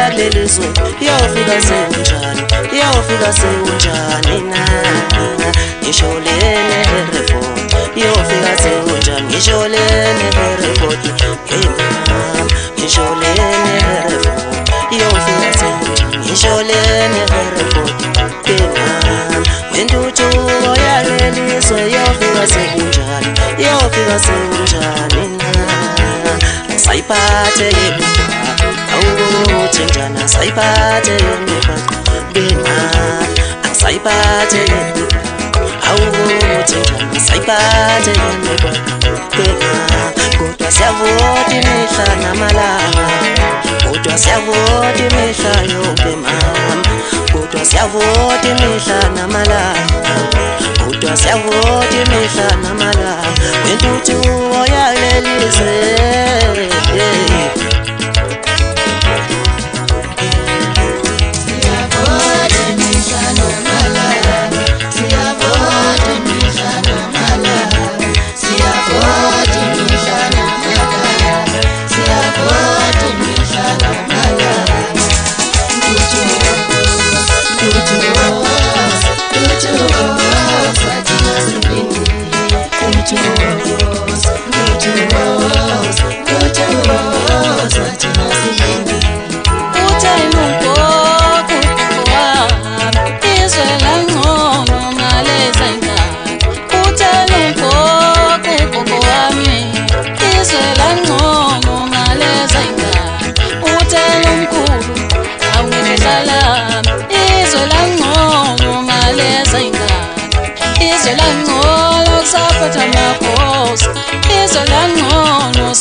yakulelizwe iyofika senjani iyofika senjani na ngisho lene report iyofika senjani ngisho lene report ngisho lene report iyofika senjani ngisho lene report Wentuchuko yakulelizwe iyofika senjani iyofika senjani na sayiphathe yemibhalo awukutshintsha sayiphathe yemibhalo bena sayiphathe yemibhalo awukutshintsha sayiphathe yemibhalo bena kodwa siyavota imihla namalanga kodwa siyavota imihla yonke mama kodwa siyavota imihla namalanga kodwa siyavota imihla namalanga wentuthuko yakulelizwe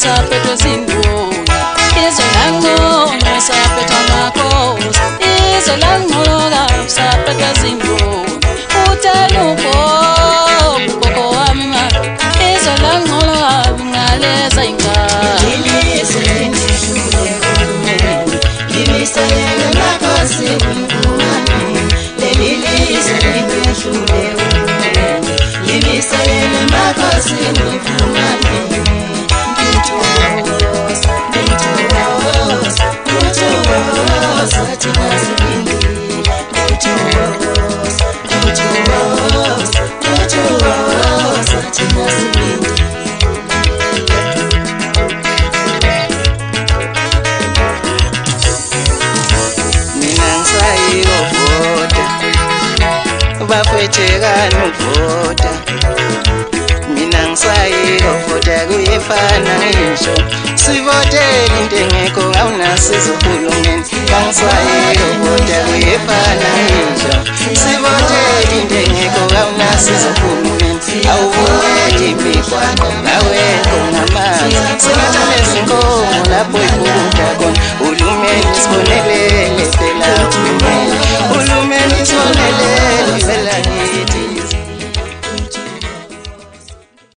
Sapetwa zingo, izolango, sapetwa makos, izolango, sapetwa zingo, utalupo, koko wamima, izolango, ngaleza inga. Bafetshekana ukuvota mina ngisayikuvota kuyefana ngisho sivotela into engekho awunasizo uhulumeni ngisayikuvota kuyefana ngisho sivotela into engekho awunasizo uhulumeni awuvoti imifano awekho namanzi singathanda izinkomo lapho ivuka khona uhulumeni sibonele